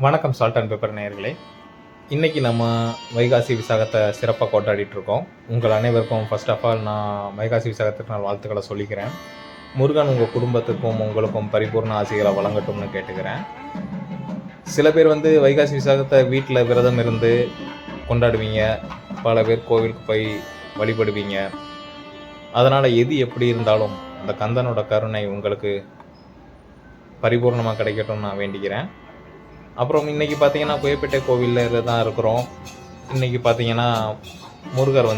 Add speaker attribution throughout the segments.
Speaker 1: வணக்கம் salt and pepper நேயர்களே. இன்றைக்கி நம்ம வைகாசி விசாகத்தை சிறப்பாக கொண்டாடிட்டுருக்கோம். உங்கள் அனைவருக்கும் ஃபர்ஸ்ட் ஆஃப் ஆல் நான் வைகாசி விசாகத்துக்கு நான் வாழ்த்துக்களை சொல்லிக்கிறேன். முருகன் உங்கள் குடும்பத்துக்கும் உங்களுக்கும் பரிபூர்ண ஆசைகளை வழங்கட்டும்னு கேட்டுக்கிறேன். சில பேர் வைகாசி விசாகத்தை வீட்டில் விரதம் இருந்து கொண்டாடுவீங்க, பல பேர் கோவிலுக்கு போய் வழிபடுவீங்க. அதனால் எது எப்படி இருந்தாலும் அந்த கந்தனோட கருணை உங்களுக்கு பரிபூர்ணமாக கிடைக்கட்டும்னு நான் வேண்டிக்கிறேன். அப்புறம் இன்றைக்கி பார்த்தீங்கன்னா புயப்பேட்டை கோவிலில் தான் இருக்கிறோம். இன்றைக்கி பார்த்தீங்கன்னா முருகர்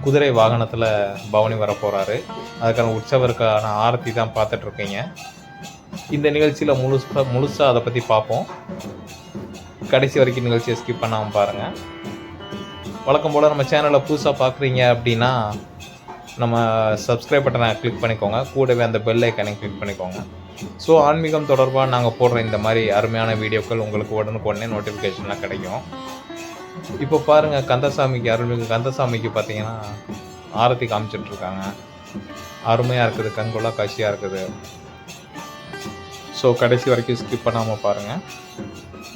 Speaker 1: குதிரை வாகனத்தில் பவனி வர போகிறாரு. அதுக்கான உற்சவருக்கான ஆரத்தி தான் பார்த்துட்ருக்கீங்க. இந்த நிகழ்ச்சியில் முழுசாக அதை பற்றி பார்ப்போம். கடைசி வரைக்கும் நிகழ்ச்சியை ஸ்கிப் பண்ணாமல் பாருங்கள். வழக்கம் போல் நம்ம சேனலை புதுசாக பார்க்குறீங்க அப்படின்னா நம்ம சப்ஸ்கிரைப் பட்டனை கிளிக் பண்ணிக்கோங்க. கூடவே அந்த பெல் ஐக்கானை கிளிக் பண்ணிக்கோங்க. ஸோ ஆன்மீகம் தொடர்பாக நாங்கள் போடுற இந்த மாதிரி அருமையான வீடியோக்கள் உங்களுக்கு உடனுக்குடனே நோட்டிஃபிகேஷன்லாம் கிடைக்கும். இப்போ பாருங்கள், கந்தசாமிக்கு அருள்மிகு கந்தசாமிக்கு பார்த்தீங்கன்னா ஆரத்தி காமிச்சிட்ருக்காங்க. அருமையாக இருக்குது, கண்கொள்ளா காட்சியாக இருக்குது. ஸோ கடைசி வரைக்கும் ஸ்கிப் பண்ணாமல் பாருங்கள்.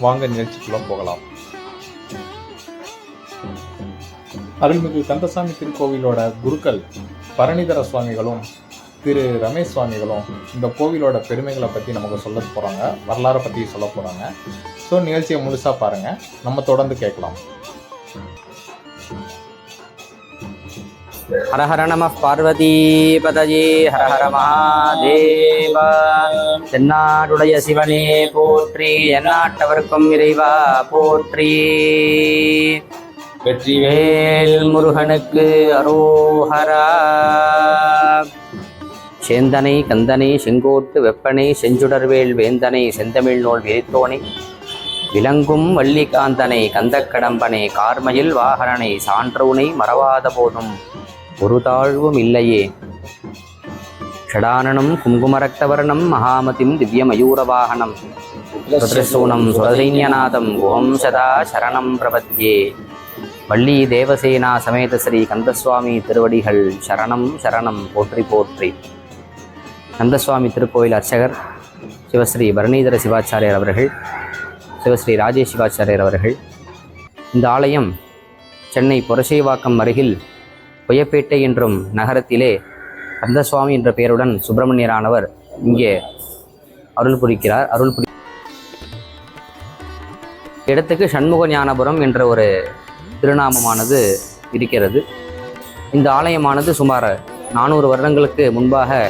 Speaker 1: வாங்க நிகழ்ச்சிக்குள்ளே போகலாம். அருள்மிகு கந்தசாமி திருக்கோவிலோட குருக்கள் பரணிதர சுவாமிகளும் திரு ரமேஷ் சுவாமிகளும் இந்த கோவிலோட பெருமைகளை பற்றி நமக்கு சொல்ல போகிறாங்க, வரலாறை பற்றி சொல்ல போகிறாங்க. ஸோ நிகழ்ச்சியை முழுசாக பாருங்கள், நம்ம தொடர்ந்து கேட்கலாம்.
Speaker 2: ஹர ஹர நம பார்வதி பதஜி ஹர ஹர மகாதேவா. தென்னாடுடைய சிவனே போற்றி, எந்நாட்டவர்க்கும் இறைவா போற்றி. வெற்றிவேல் முருகனுக்கு அரோஹரா. சேந்தனை கந்தனை செங்கோட்டு வெப்பனை செஞ்சுடர்வேல் வேந்தனை செந்தமிழ் நூல் விரித்தோனை விளங்கும் வள்ளிகாந்தனை கந்தக்கடம்பனை கார்மயில் வாகனனை சான்றவுனை மறவாத போதும் ஒரு தாழ்வும் இல்லையே. ஷடானனம் குங்குமரக்தவர்ணம் மகாமதிம் திவ்யமயூரவாகனம் ருத்ரசூனம் சுரசைன்யநாதம் குஹம் சதா சரணம் பிரபத்யே. வள்ளி தேவசேனா சமேத ஸ்ரீ கந்தசுவாமி திருவடிகள் சரணம் சரணம் போற்றி போற்றி. கந்தசுவாமி திருக்கோயில் அர்ச்சகர் சிவஸ்ரீ பரணிதர சிவாச்சாரியர் அவர்கள், சிவஸ்ரீ ராஜேஷ் சிவாச்சாரியர் அவர்கள். இந்த ஆலயம் சென்னை புரசைவாக்கம் அருகில் புயப்பேட்டை என்றும் நகரத்திலே கந்தசுவாமி என்ற பெயருடன் சுப்பிரமணியரானவர் இங்கே அருள் புரிக்கிறார். இடத்துக்கு சண்முக ஞானபுரம் என்ற ஒரு திருநாமமானது இருக்கிறது. இந்த ஆலயமானது சுமார் 400 வருடங்களுக்கு முன்பாக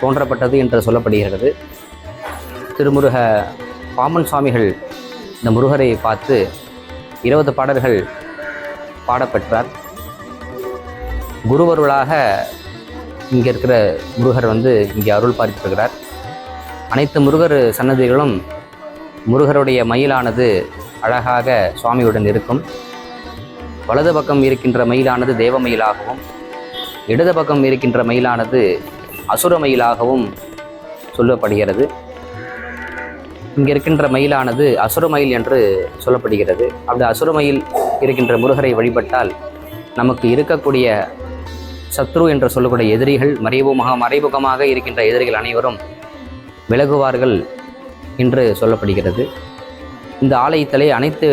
Speaker 2: தோன்றப்பட்டது என்று சொல்லப்படுகிறது. திருமுருக பாம்பன் சுவாமிகள் இந்த முருகரை பார்த்து 20 பாடல்கள் பாடப்பெற்றார். குருவருளாக இங்கே இருக்கிற முருகர் இங்கே அருள் பார்த்திருக்கிறார். அனைத்து முருகர் சன்னதிகளும் முருகருடைய மயிலானது அழகாக சுவாமியுடன் இருக்கும். வலது பக்கம் இருக்கின்ற மயிலானது தேவ மயிலாகவும், இடது பக்கம் இருக்கின்ற மயிலானது அசுர மயிலாகவும் சொல்லப்படுகிறது. இங்கே இருக்கின்ற மயிலானது அசுரமயில் என்று சொல்லப்படுகிறது. அப்படி அசுரமயில் இருக்கின்ற முருகரை வழிபட்டால் நமக்கு இருக்கக்கூடிய சத்ரு என்று சொல்லக்கூடிய எதிரிகள், மறைமுகமாக இருக்கின்ற எதிரிகள் அனைவரும் விலகுவார்கள் என்று சொல்லப்படுகிறது. இந்த ஆலயத்திலே அனைத்து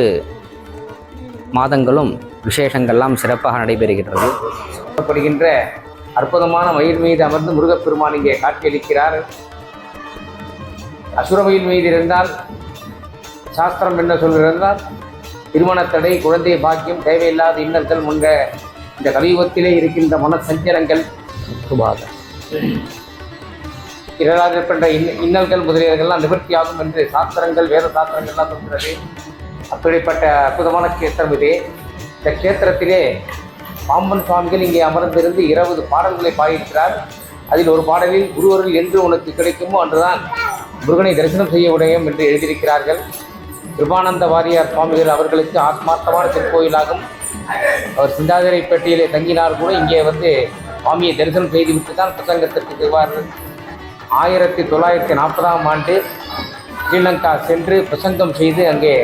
Speaker 2: மாதங்களும் விசேஷங்கள்லாம் சிறப்பாக நடைபெறுகின்றது. சொல்லப்படுகின்ற அற்புதமான மயில் மீது அமர்ந்து முருகப்பெருமான் இங்கே காட்சியளிக்கிறார். அசுரமயில் மீது இருந்தால் சாஸ்திரம் என்ன சொல்கிறால், திருமணத்தடை, குழந்தை பாக்கியம், தேவையில்லாத இன்னல்கள் முன்க இந்த கலியுகத்திலே இருக்கின்ற மன சஞ்சலங்கள் சுபாதம் இரண்டாவது ஏற்பட்ட இன்னல்கள் முதலியவர்கள்லாம் நிவர்த்தியாகும் என்று சாஸ்திரங்கள், வேத சாஸ்திரங்கள்லாம் சொல்கிறது. அப்படிப்பட்ட அற்புதமான கேத்திரம் இது. இந்த கேத்திரத்திலே பாம்பன் சுவாமிகள் இங்கே அமர்ந்திருந்து 20 பாடல்களை பாடியிருக்கிறார். அதில் ஒரு பாடலில் குருவருள் என்று உனக்கு கிடைக்குமோ அன்றுதான் முருகனை தரிசனம் செய்ய முடியும் என்று எழுதியிருக்கிறார்கள். கிருபானந்த வாரியார் சுவாமிகள் அவர்களுக்கு ஆத்மார்த்தமான திருக்கோயிலாகும். அவர் சிந்தாதிரைப்பேட்டையிலே தங்கினார் கூட இங்கே சுவாமியை தரிசனம் செய்துவிட்டு தான் பிரசங்கத்திற்கு செய்வார்கள். 1940ஆம் ஆண்டு ஸ்ரீலங்கா சென்று பிரசங்கம் செய்து அங்கே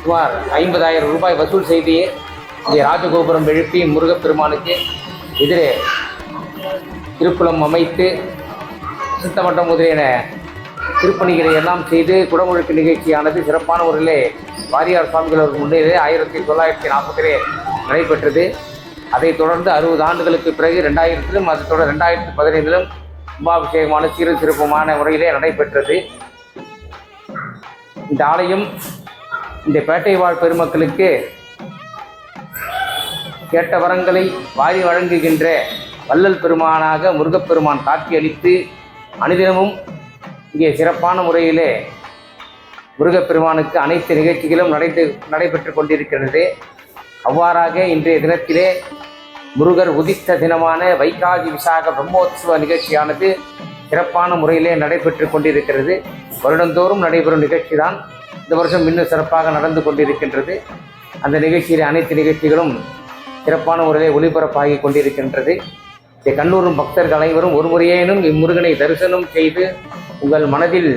Speaker 2: சுமார் 50,000 ரூபாய் வசூல் செய்து இங்கே ராஜகோபுரம் எழுப்பி முருகப்பெருமானுக்கு எதிரே திருக்குளம் அமைத்து சித்தமட்டம் முதலியன திருப்பணிகளை எல்லாம் செய்து குடமுழுக்கு நிகழ்ச்சியானது சிறப்பான முறையிலே வாரியார் சுவாமிகள் அவர்கள் முன்னிலையிலே 1940 நடைபெற்றது. அதைத் தொடர்ந்து 60 ஆண்டுகளுக்கு பிறகு 2000 அதை தொடர்ந்து 2015 கும்பாபிஷேகமான சீரும் சிறப்புமான முறையிலே நடைபெற்றது. இந்த ஆலயம் இந்த பேட்டை வாழ் பெருமக்களுக்கு கேட்ட வரங்களை வாரி வழங்குகின்ற வள்ளல் பெருமானாக முருகப்பெருமான் காட்சியளித்து அனுதினமும் இங்கே சிறப்பான முறையிலே முருகப்பெருமானுக்கு அனைத்து நிகழ்ச்சிகளும் நடைபெற்று கொண்டிருக்கிறது. அவ்வாறாக இன்றைய தினத்திலே முருகர் உதித்த தினமான வைகாசி விசாக பிரம்மோத்சவ நிகழ்ச்சியானது சிறப்பான முறையிலே நடைபெற்று கொண்டிருக்கிறது. வருடந்தோறும் நடைபெறும் நிகழ்ச்சி தான் இந்த வருஷம் இன்னும் சிறப்பாக நடந்து கொண்டிருக்கின்றது. அந்த நிகழ்ச்சியிலே அனைத்து நிகழ்ச்சிகளும் சிறப்பான முறையிலே ஒளிபரப்பாகி கொண்டிருக்கின்றது. இதை கண்ணூரும் பக்தர்கள் அனைவரும் ஒரு முறையேனும் இம்முருகனை தரிசனம் செய்து உங்கள் மனதில்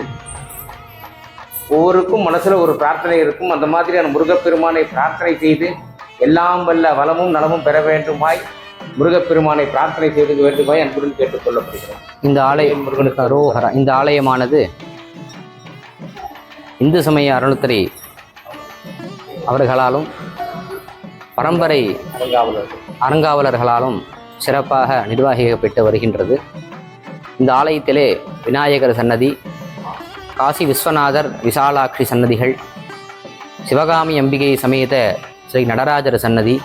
Speaker 2: ஒவ்வொருக்கும் மனசில் ஒரு பிரார்த்தனை இருக்கும். அந்த மாதிரியான முருகப்பெருமானை பிரார்த்தனை செய்து எல்லாம் வல்ல வளமும் நலமும் பெற வேண்டுமாய் முருகப்பெருமானை பிரார்த்தனை செய்து வேண்டுமாய் அன்புடன் கேட்டுக்கொள்ளப்படுகிறோம்.
Speaker 3: இந்த ஆலயம் முருகனுக்கு அரோகரா. இந்த ஆலயமானது இந்து சமய அறநிலையத்துறை அவர்களாலும் பரம்பரை அறங்காவலர்களாலும் சிறப்பாக நிர்வகிக்கப்பட்டு வருகின்றது. இந்த ஆலயத்திலே விநாயகர் சன்னதி, காசி விஸ்வநாதர் விசாலாட்சி சன்னதிகள், சிவகாமி அம்பிகை சமேத ஸ்ரீ நடராஜர் சன்னதி,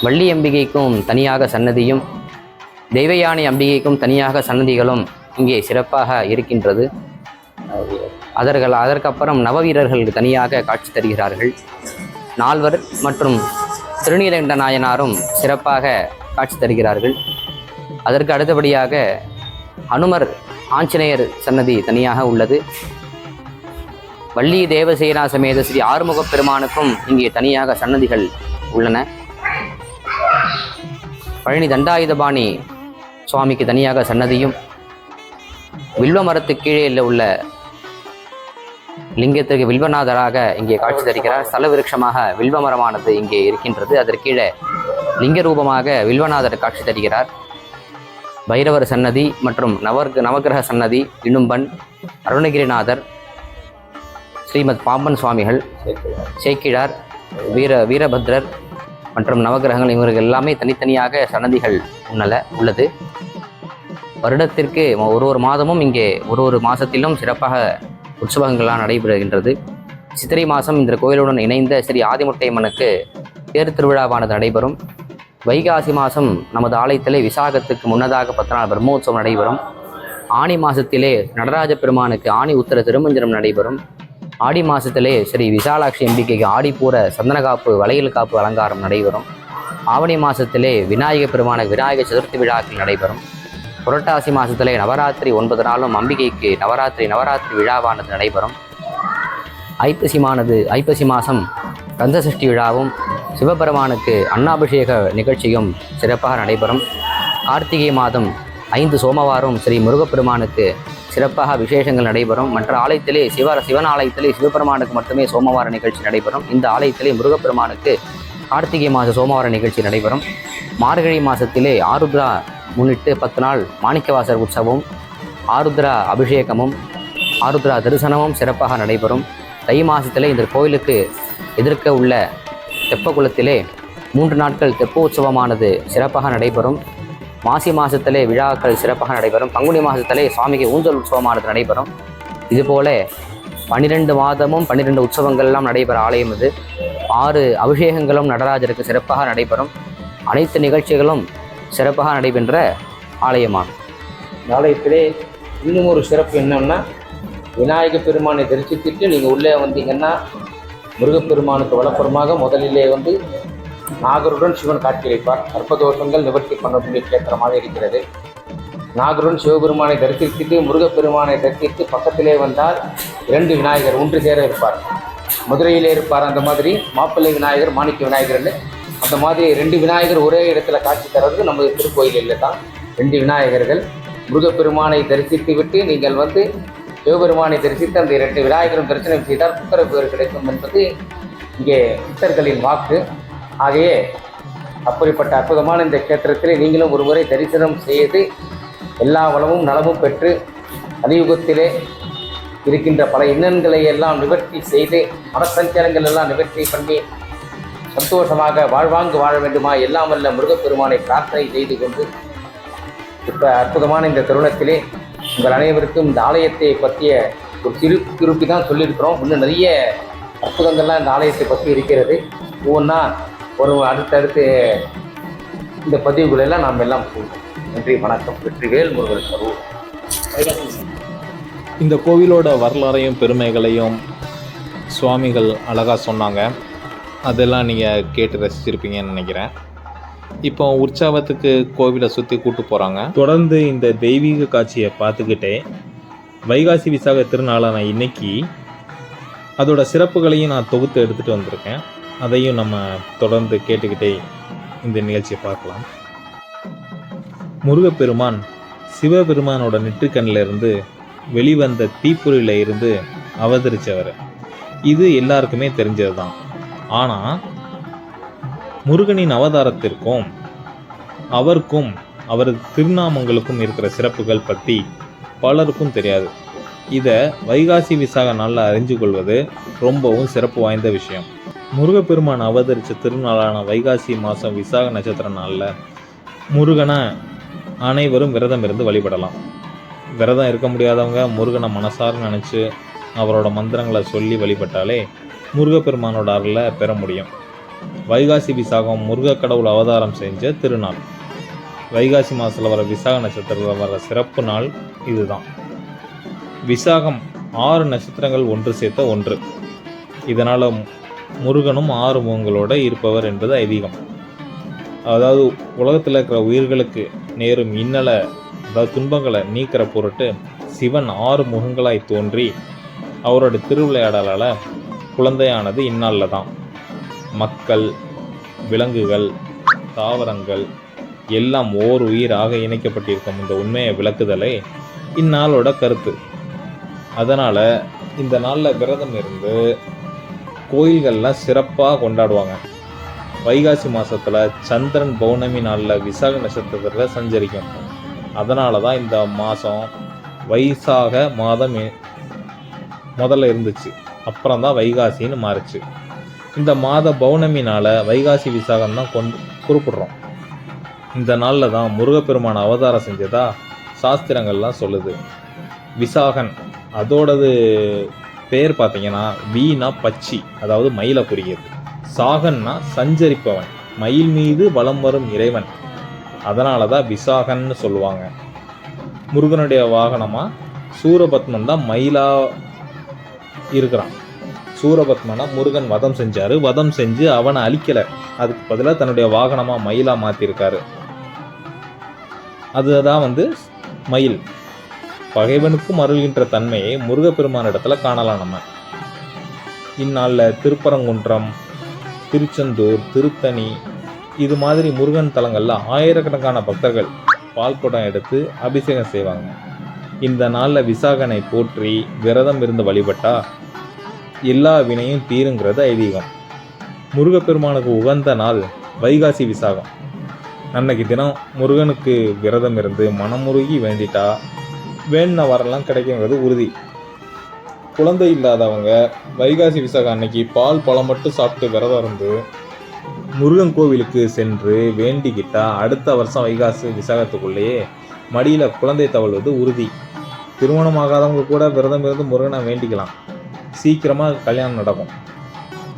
Speaker 3: வள்ளி அம்பிகைக்கும் தனியாக சன்னதியும் தெய்வயானை அம்பிகைக்கும் தனியாக சன்னதிகளும் இங்கே சிறப்பாக இருக்கின்றது. அதற்கப்புறம் நவவீரர்களுக்கு தனியாக காட்சி தருகிறார்கள். நால்வர் மற்றும் திருநீலகண்ட நாயனாரும் சிறப்பாக காட்சி தருகிறார்கள். அதற்கு அடுத்தபடியாக அனுமர் ஆஞ்சநேயர் சன்னதி தனியாக உள்ளது. வள்ளி தேவசேனா சமேத ஸ்ரீ ஆறுமுகப் பெருமானுக்கும் இங்கே தனியாக சன்னதிகள் உள்ளன. பழனி தண்டாயுதபாணி சுவாமிக்கு தனியாக சன்னதியும், வில்வ மரத்துக்கு கீழே உள்ள லிங்கத்திற்கு வில்வநாதராக இங்கே காட்சி தருகிறார். ஸ்தல விருட்சமாக வில்வ மரமானது இங்கே இருக்கின்றது. அதற்கீழே லிங்க ரூபமாக வில்வநாதர் காட்சி தருகிறார். பைரவர் சன்னதி மற்றும் நவகிரக சன்னதி, இனும்பன், அருணகிரிநாதர், ஸ்ரீமத் பாம்பன் சுவாமிகள், சேக்கிழார், வீரபத்ரர் மற்றும் நவகிரகங்கள் இவர்கள் எல்லாமே தனித்தனியாக சன்னதிகள் உள்ளது. வருடத்திற்கு ஒரு மாதமும் இங்கே ஒரு மாதத்திலும் சிறப்பாக உற்சவங்கள்லாம் நடைபெறுகின்றது. சித்திரை மாதம் இந்த கோயிலுடன் இணைந்த ஸ்ரீ ஆதிமுட்டையம்மனுக்கு தேர் திருவிழாவானது நடைபெறும். வைகாசி மாதம் நமது ஆலயத்திலே விசாகத்துக்கு முன்னதாக 10 நாள் பிரம்மோற்சவம் நடைபெறும். ஆனி மாதத்திலே நடராஜ பெருமானுக்கு ஆணி உத்தர திருமஞ்சனம் நடைபெறும். ஆடி மாதத்திலே ஸ்ரீ விசாலாட்சி அம்பிகைக்கு ஆடிப்பூர சந்தனகாப்பு வளையல் காப்பு அலங்காரம் நடைபெறும். ஆவணி மாதத்திலே விநாயக பெருமானுக்கு விநாயகர் சதுர்த்தி விழாக்கள் நடைபெறும். புரட்டாசி மாதத்திலே நவராத்திரி 9 நாளும் அம்பிகைக்கு நவராத்திரி விழாவானது நடைபெறும். ஐப்பசி மாதம் கந்தசஷ்டி விழாவும் சிவபெருமானுக்கு அன்னாபிஷேக நிகழ்ச்சியும் சிறப்பாக நடைபெறும். கார்த்திகை மாதம் 5 சோமவாரம் ஸ்ரீ முருகப்பெருமானுக்கு சிறப்பாக விசேஷங்கள் நடைபெறும். மற்ற ஆலயத்திலே சிவன் ஆலயத்திலே சிவபெருமானுக்கு மட்டுமே சோமவார நிகழ்ச்சி நடைபெறும். இந்த ஆலயத்திலே முருகப்பெருமானுக்கு கார்த்திகை மாத சோமவார நிகழ்ச்சி நடைபெறும். மார்கழி மாதத்திலே ஆருத்ரா முன்னிட்டு 10 நாள் மாணிக்கவாசர் உற்சவம், ஆருத்ரா அபிஷேகமும் ஆருத்ரா தரிசனமும் சிறப்பாக நடைபெறும். தை மாதத்திலே இந்த கோயிலுக்கு எதிர்க்க உள்ள தெப்பகுளத்திலே 3 நாட்கள் தெப்ப உற்சவமானது சிறப்பாக நடைபெறும். மாசி மாதத்திலே விழாக்கள் சிறப்பாக நடைபெறும். பங்குனி மாதத்திலே சுவாமிக்கு ஊஞ்சல் உற்சவமானது நடைபெறும். இதுபோல 12 மாதமும் 12 உற்சவங்கள்லாம் நடைபெற ஆலயம் இது. 6 அபிஷேகங்களும் நடராஜருக்கு சிறப்பாக நடைபெறும். அனைத்து நிகழ்ச்சிகளும் சிறப்பாக நடைபெற்ற ஆலயமாகும்.
Speaker 2: ஆலயத்திலே இன்னும் ஒரு சிறப்பு என்னன்னா, விநாயக பெருமானை தரிசித்துட்டு நீங்கள் உள்ளே வந்தீங்கன்னா முருகப்பெருமானுக்கு வலப்புறமாக முதலிலே நாகருடன் சிவன் காட்சியளிப்பார். சர்ப்பதோஷங்கள் நிவர்த்தி பண்ணக்கூடிய கேத்திரமாக இருக்கிறது. நாகருடன் சிவபெருமானை தரிசித்துட்டு முருகப்பெருமானை தரிசித்து பக்கத்திலே வந்தால் 2 விநாயகர் ஒன்று சேர இருப்பார். மதுரையிலே இருப்பார். அந்த மாதிரி மாப்பிள்ளை விநாயகர், மாணிக்க விநாயகர்னு அந்த மாதிரி 2 விநாயகர் ஒரே இடத்துல காட்சி தர்றது நமது திருக்கோயிலில் தான். 2 விநாயகர்கள். முருகப்பெருமானை தரிசித்து விட்டு நீங்கள் சிவபெருமானை தரிசித்து அந்த 2 விநாயகரும் தரிசனம் செய்தால் புத்திர பேர் கிடைக்கும் என்பது இங்கே சித்தர்களின் வாக்கு. ஆகையே அப்படிப்பட்ட அற்புதமான இந்த கேத்திரத்தில் நீங்களும் ஒரு முறை தரிசனம் செய்து எல்லா வளமும் நலமும் பெற்று கலியுகத்திலே இருக்கின்ற பல இன்னல்களை எல்லாம் நிவர்த்தி செய்து மனசஞ்சலங்கள் எல்லாம் நிவர்த்தி பண்ணி சந்தோஷமாக வாழ்வாங்கு வாழ வேண்டுமா எல்லாம் வல்ல முருகப்பெருமானை பிரார்த்தனை செய்து கொண்டு இப்போ அற்புதமான இந்த தருணத்திலே உங்கள் அனைவருக்கும் இந்த ஆலயத்தை பற்றிய ஒரு திருப்பி தான் சொல்லியிருக்கிறோம். இன்னும் நிறைய அற்புதங்கள்லாம் இந்த ஆலயத்தை பற்றி இருக்கிறது. ஒவ்வொன்றா ஒரு அடுத்தடுத்து இந்த பதிவுகளெல்லாம் நாம் எல்லாம் சொல்வோம். நன்றி, வணக்கம். வெற்றிவேல் முருகன் சர்வம்.
Speaker 1: இந்த கோவிலோட வரலாறையும் பெருமைகளையும் சுவாமிகள் அழகாக சொன்னாங்க. அதெல்லாம் நீங்கள் கேட்டு ரசிச்சிருப்பீங்கன்னு நினைக்கிறேன். இப்போ உற்சவத்துக்கு கோவிலை சுற்றி கூட்டு போகிறாங்க. தொடர்ந்து இந்த தெய்வீக காட்சியை பார்த்துக்கிட்டே வைகாசி விசாக திருநாளான இன்னைக்கு அதோட சிறப்புகளையும் நான் தொகுத்து எடுத்துகிட்டு வந்திருக்கேன். அதையும் நம்ம தொடர்ந்து கேட்டுக்கிட்டே இந்த நிகழ்ச்சியை பார்க்கலாம். முருகப்பெருமான் சிவபெருமானோட நெற்றிக்கண்ணில் இருந்து வெளிவந்த தீப்பொறியில் இருந்து அவதரித்தவர். இது எல்லாருக்குமே தெரிஞ்சது தான். ஆனால் முருகனின் அவதாரத்திற்கும் அவருக்கும் அவரது திருநாமங்களுக்கும் இருக்கிற சிறப்புகள் பற்றி பலருக்கும் தெரியாது. இதை வைகாசி விசாக நாளில் அறிஞ்சு கொள்வது ரொம்பவும் சிறப்பு வாய்ந்த விஷயம். முருகப்பெருமான் அவதரித்த திருநாளான வைகாசி மாதம் விசாக நட்சத்திர நாளில் முருகனை அனைவரும் விரதம் இருந்து வழிபடலாம். விரதம் இருக்க முடியாதவங்க முருகனை மனசார நினச்சி அவரோட மந்திரங்களை சொல்லி வழிபட்டாலே முருகப்பெருமானோட அருளை பெற முடியும். வைகாசி விசாகம் முருக கடவுள் அவதாரம் செஞ்ச திருநாள். வைகாசி மாதத்தில் வர விசாக நட்சத்திரத்தில் வர சிறப்பு நாள் இதுதான். விசாகம் 6 நட்சத்திரங்கள் ஒன்று சேர்த்த ஒன்று. இதனால் முருகனும் 6 முகங்களோட இருப்பவர் என்பது ஐதீகம். அதாவது உலகத்தில் இருக்கிற உயிர்களுக்கு நேரும் இன்னலை, அதாவது துன்பங்களை நீக்கிற பொருட்டு சிவன் 6 முகங்களாய் தோன்றி அவரோட திருவிளையாடலால் குழந்தையானது இந்நாளில் தான். மக்கள், விலங்குகள், தாவரங்கள் எல்லாம் ஓர் உயிராக இணைக்கப்பட்டிருக்கும் இந்த உண்மையை விளக்குதலே இந்நாளோட கருத்து. அதனால் இந்த நாளில் விரதம் இருந்து கோயில்கள்லாம் சிறப்பாக கொண்டாடுவாங்க. வைகாசி மாதத்தில் சந்திரன் பௌர்ணமி நாளில் விசாக நட்சத்திரத்தில் சஞ்சரிக்கும். அதனால தான் இந்த மாதம் வைசாக மாதம் முதல்ல இருந்துச்சு, அப்புறம் தான் வைகாசின்னு மாறுச்சு. இந்த மாத பௌர்ணமினால் வைகாசி விசாகம் தான் குறிப்பிடுறோம். இந்த நாளில் தான் முருகப்பெருமான அவதாரம் செஞ்சதா சாஸ்திரங்கள்லாம் சொல்லுது. விசாகன் அதோடது பேர் பார்த்தீங்கன்னா வீணா பச்சி, அதாவது மயிலை குறிக்கிறது. சாகன்னா சஞ்சரிப்பவன், மயில் மீது வலம் வரும் இறைவன். அதனால தான் விசாகன்னு சொல்லுவாங்க. முருகனுடைய வாகனமாக சூரபத்மன் தான் மயிலா இருக்கிறான். சூரபத்மனை முருகன் வதம் செஞ்சார். வதம் செஞ்சு அவனை அழிக்கலை, அதுக்கு பதிலாக தன்னுடைய வாகனமாக மயிலாக மாற்றிருக்காரு. அதுதான் மயில். பகைவனுக்கும் அருள்கின்ற தன்மையை முருகப்பெருமான இடத்துல காணலாம். நம்ம இந்நாளில் திருப்பரங்குன்றம், திருச்செந்தூர், திருத்தணி இது மாதிரி முருகன் தலங்களில் ஆயிரக்கணக்கான பக்தர்கள் பால் குடம் எடுத்து அபிஷேகம் செய்வாங்க. இந்த நாளில் விசாகனை போற்றி விரதம் இருந்து வழிபட்டா எல்லா வினையும் தீருங்கிறது ஐதீகம். முருகப்பெருமானுக்கு உகந்த நாள் வைகாசி விசாகம். அன்னைக்கு தினம் முருகனுக்கு விரதம் இருந்து மனமுருகி வேண்டிட்டா வேண்டின வரலாம் கிடைக்குங்கிறது உறுதி. குழந்தை இல்லாதவங்க வைகாசி விசாகம் அன்னைக்கு பால் பழம் மட்டும் சாப்பிட்டு விரதம் இருந்து முருகன் கோவிலுக்கு சென்று வேண்டிக்கிட்டா அடுத்த வருஷம் வைகாசி விசாகத்துக்குள்ளேயே மடியில் குழந்தை தவழ்வது உறுதி. திருமணமாகாதவங்க கூட விரதம் இருந்து முருகனை வேண்டிக்கலாம், சீக்கிரமாக கல்யாணம் நடக்கும்.